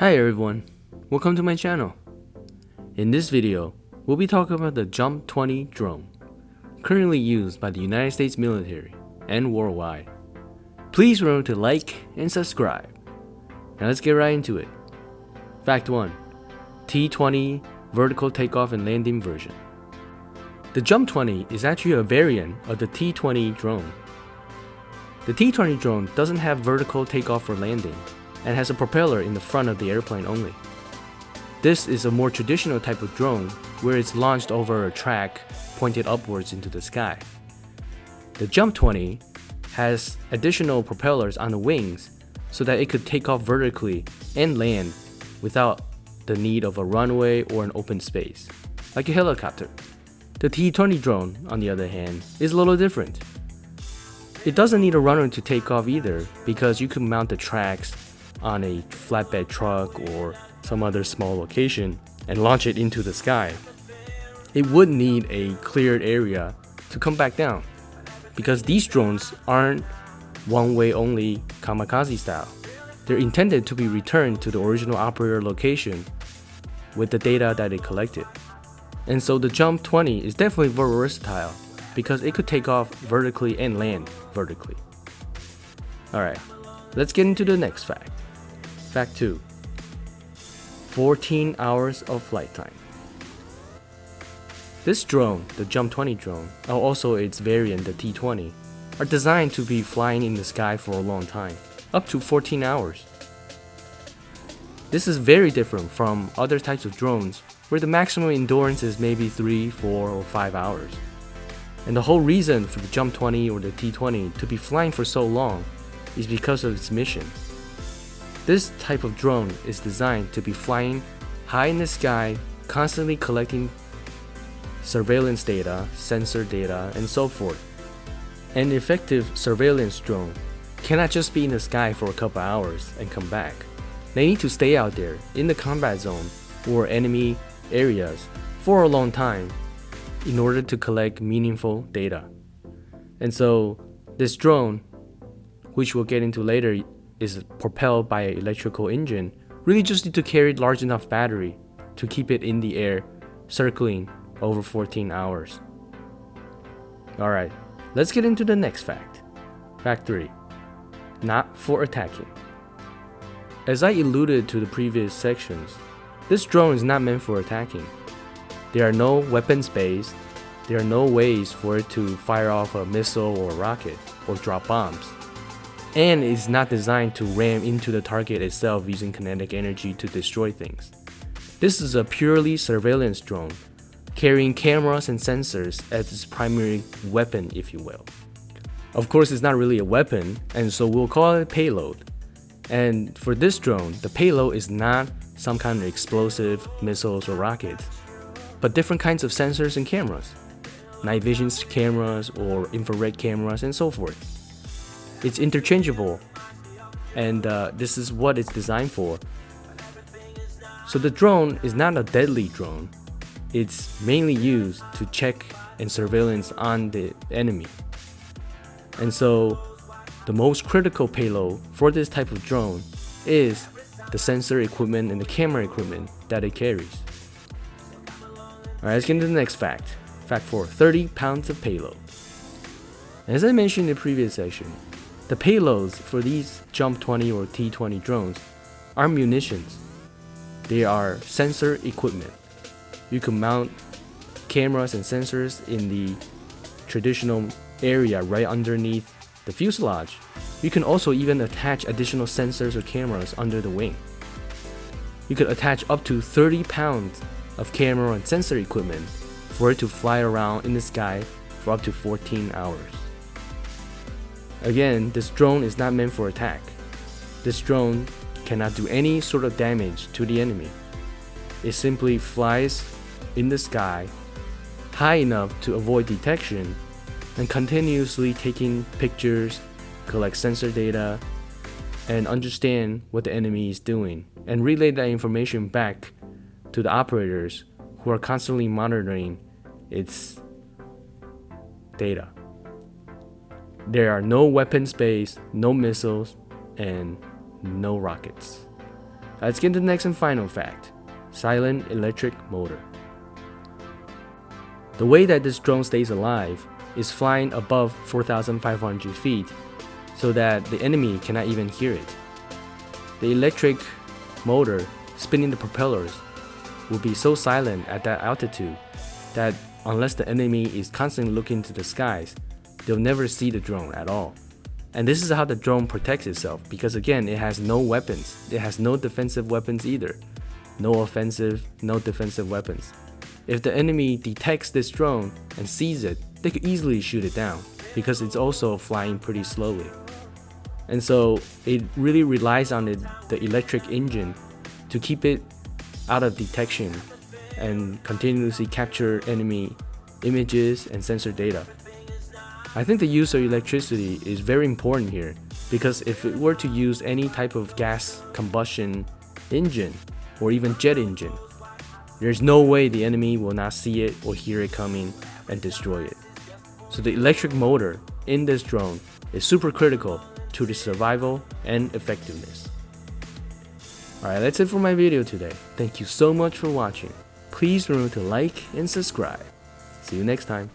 Hi everyone, welcome to my channel. In this video, we'll be talking about the Jump 20 drone, currently used by the United States military and worldwide. Please remember to like and subscribe. Now let's get right into it. Fact 1. T-20 vertical takeoff and landing version. The Jump 20 is actually a variant of the T-20 drone. The T-20 drone doesn't have vertical takeoff or landing, and has a propeller in the front of the airplane only. This is a more traditional type of drone where it's launched over a track pointed upwards into the sky. The Jump 20 has additional propellers on the wings so that it could take off vertically and land without the need of a runway or an open space, like a helicopter. The T-20 drone, on the other hand, is a little different. It doesn't need a runway to take off either, because you can mount the tracks on a flatbed truck or some other small location and launch it into the sky. It would need a cleared area to come back down, because these drones aren't one-way only kamikaze style. They're intended to be returned to the original operator location with the data that it collected. And so the Jump 20 is definitely very versatile because it could take off vertically and land vertically. Alright, let's get into the next fact. Fact 2. 14 hours of flight time. This drone, the Jump 20 drone, and also its variant, the T-20, are designed to be flying in the sky for a long time, up to 14 hours. This is very different from other types of drones where the maximum endurance is maybe 3, 4, or 5 hours. And the whole reason for the Jump 20 or the T-20 to be flying for so long is because of its mission. This type of drone is designed to be flying high in the sky, constantly collecting surveillance data, sensor data, and so forth. An effective surveillance drone cannot just be in the sky for a couple hours and come back. They need to stay out there in the combat zone or enemy areas for a long time in order to collect meaningful data. And so this drone, which we'll get into later, is propelled by an electrical engine, really just need to carry large enough battery to keep it in the air, circling over 14 hours. Alright, let's get into the next fact. Fact 3. Not for attacking. As I alluded to the previous sections, this drone is not meant for attacking. There are no weapons based, there are no ways for it to fire off a missile or a rocket or drop bombs. And it's not designed to ram into the target itself using kinetic energy to destroy things. This is a purely surveillance drone, carrying cameras and sensors as its primary weapon, if you will. Of course, it's not really a weapon, and so we'll call it payload. And for this drone, the payload is not some kind of explosive, missiles, or rockets, but different kinds of sensors and cameras, night vision cameras or infrared cameras, and so forth. It's interchangeable, and this is what it's designed for. So the drone is not a deadly drone. It's mainly used to check and surveillance on the enemy. And so the most critical payload for this type of drone is the sensor equipment and the camera equipment that it carries. Alright, let's get into the next fact. Fact 4. 30 pounds of payload. As I mentioned in the previous section, the payloads for these Jump 20 or T-20 drones are munitions. They are sensor equipment. You can mount cameras and sensors in the traditional area right underneath the fuselage. You can also even attach additional sensors or cameras under the wing. You could attach up to 30 pounds of camera and sensor equipment for it to fly around in the sky for up to 14 hours. Again, this drone is not meant for attack. This drone cannot do any sort of damage to the enemy. It simply flies in the sky high enough to avoid detection and continuously taking pictures, collect sensor data, and understand what the enemy is doing, and relay that information back to the operators who are constantly monitoring its data. There are no weapons based, no missiles, and no rockets. Let's get to the next and final fact. Silent electric motor. The way that this drone stays alive is flying above 4,500 feet so that the enemy cannot even hear it. The electric motor spinning the propellers will be so silent at that altitude that unless the enemy is constantly looking to the skies, they'll never see the drone at all. And this is how the drone protects itself, because again, it has no weapons. It has no defensive weapons either. No offensive, no defensive weapons. If the enemy detects this drone and sees it, they could easily shoot it down because it's also flying pretty slowly. And so it really relies on the electric engine to keep it out of detection and continuously capture enemy images and sensor data. I think the use of electricity is very important here, because if it were to use any type of gas combustion engine or even jet engine, there's no way the enemy will not see it or hear it coming and destroy it. So the electric motor in this drone is super critical to the survival and effectiveness. Alright, that's it for my video today. Thank you so much for watching. Please remember to like and subscribe. See you next time.